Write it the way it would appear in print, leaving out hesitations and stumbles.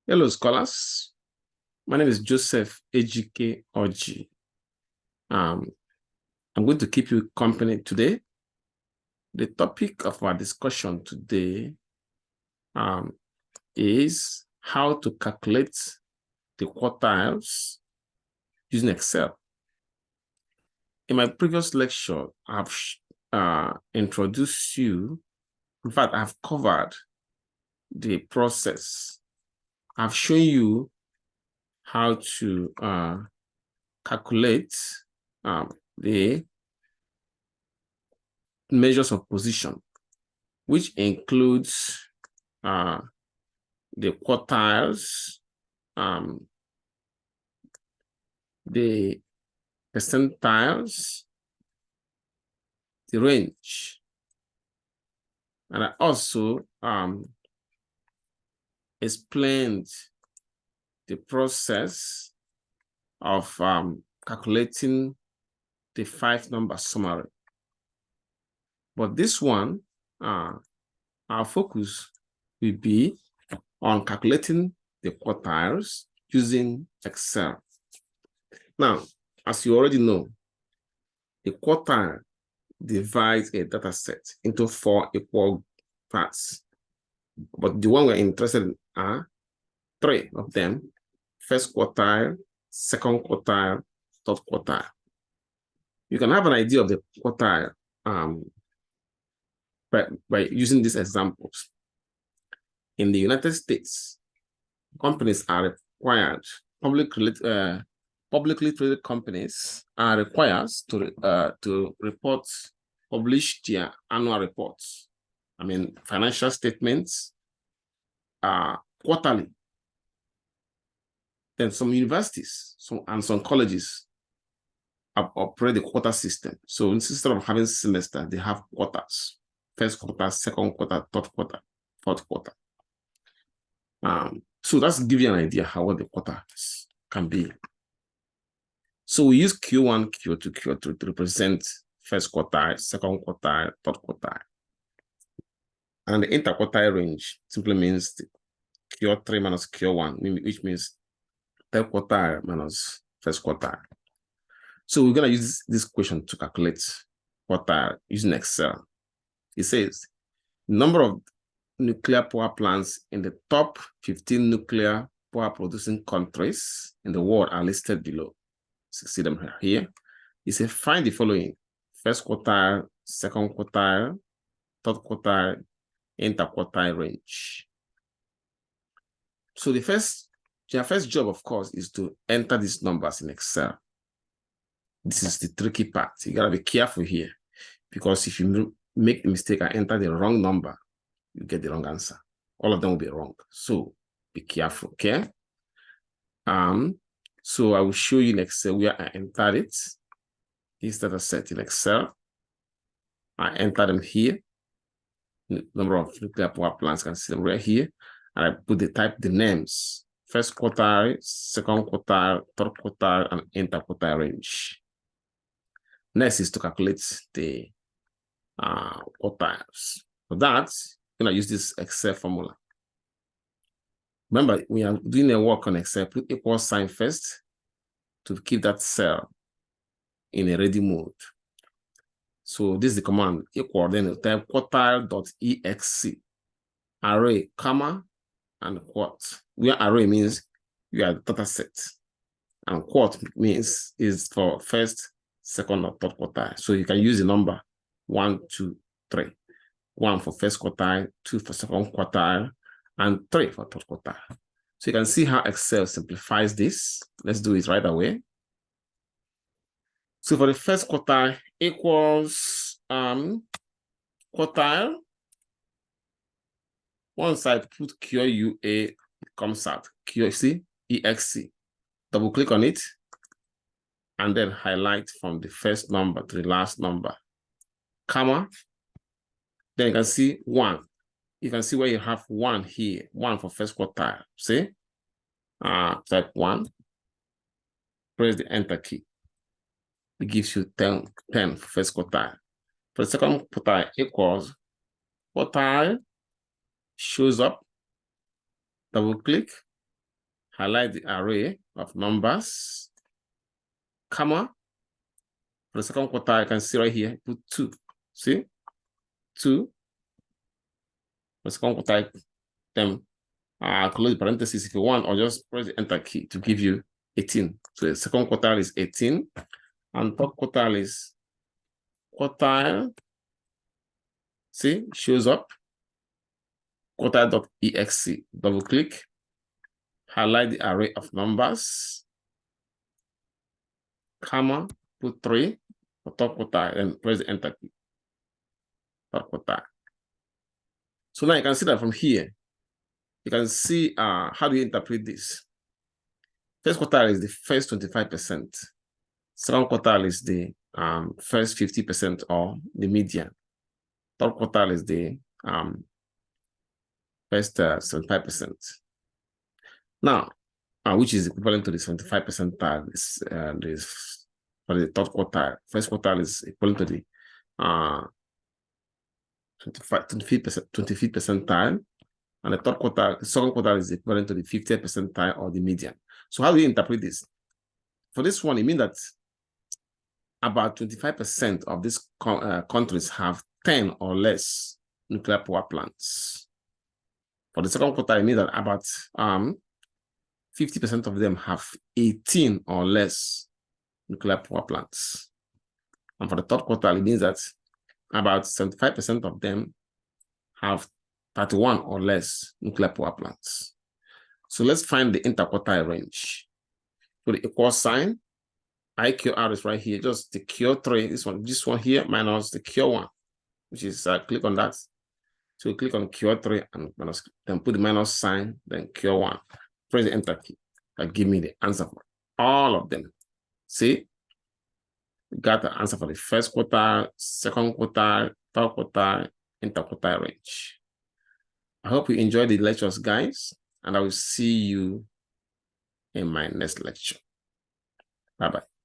Hello, scholars. My name is Joseph Ejike Oji. I'm going to keep you company today. The topic of our discussion today is how to calculate the quartiles using Excel. In my previous lecture, I've introduced you. In fact, I've covered the process. I've shown you how to calculate the measures of position, which includes the quartiles, the percentiles, the range. And I also explained the process of calculating the 5-number summary. But this one, our focus will be on calculating the quartiles using Excel. Now, as you already know, a quartile divides a data set into 4 equal parts. But the one we're interested in are 3 of them: first quartile, second quartile, third quartile. You can have an idea of the quartile by using these examples. In the United States, companies are required, publicly traded companies are required to publish their annual reports. I mean, financial statements quarterly. Then some universities and some colleges operate the quarter system. So instead of having semester, they have quarters: first quarter, second quarter, third quarter, fourth quarter. So that's give you an idea how what the quarters can be. So we use Q1, Q2, Q3 to represent first quartile, second quartile, third quartile. And the inter-quartile range simply means Q3 minus Q1, which means third quartile minus first quartile. So we're going to use this question to calculate quartile using Excel. It says number of nuclear power plants in the top 15 nuclear power producing countries in the world are listed below. See them here. It says find the following: first quartile, second quartile, third quartile, inter-quartile range. So your first job, of course, is to enter these numbers in Excel. This is the tricky part. You gotta be careful here, because if you make a mistake and enter the wrong number, you get the wrong answer. All of them will be wrong. So be careful, okay? So I will show you in Excel where I entered it. This data set in Excel. I enter them here. Number of nuclear power plants, can see them right here. And I put the names: first quartile, second quartile, third quartile, and inter-quartile range. Next is to calculate the quartiles. For that, I'm going to use this Excel formula. Remember, we are doing a work on Excel, put equal sign first to keep that cell in a ready mode. So this is the command: equal, then you type Quartile.EXC, array, comma, and Quart. Where array means you are the data set, and Quart means is for first, second, or third quartile. So you can use the number 1, 2, 3. 1 for first quartile, 2 for second quartile, and 3 for third quartile. So you can see how Excel simplifies this. Let's do it right away. So for the first quartile, equals quartile. Once I put QUA, it comes out QUARTILE.EXC. Double click on it, and then highlight from the first number to the last number, comma. Then you can see 1. You can see where you have 1 here, 1 for first quartile. See? Type 1. Press the enter key. It gives you 10 for first quartile. For the second quartile, equals quartile, shows up. Double click, highlight the array of numbers, comma. For the second quartile, you can see right here, put 2. See? 2. For the second quartile, then close the parentheses if you want, or just press the enter key to give you 18. So the second quartile is 18, and third quartile is quartile. See, shows up. Quartile.EXC. Double click, highlight the array of numbers, comma, put 3 for top quartile, and press the enter key. Top quartile. So now you can see that from here, you can see how do you interpret this. First quartile is the first 25%. Second quartile is the first 50% or the median. Third quartile is the first 75%. Now, which is equivalent to the 75 percentile for the third quartile. First quartile is equivalent to the 25th percentile, and the third quartile, the second quartile is equivalent to the 50th percentile or the median. So how do you interpret this? For this one, it means that about 25% of these countries have 10 or less nuclear power plants. For the second quartile, it means that about 50% of them have 18 or less nuclear power plants. And for the third quartile, it means that about 75% of them have 31 or less nuclear power plants. So let's find the interquartile range. So the equal sign, IQR is right here, just the Q3, this one here, minus the Q1, which is, click on that. So click on Q3 and minus, then put the minus sign, then Q1. Press the enter key. That give me the answer for all of them. See? We got the answer for the first quartile, second quartile, third quartile, interquartile range. I hope you enjoyed the lectures, guys, and I will see you in my next lecture. Bye-bye.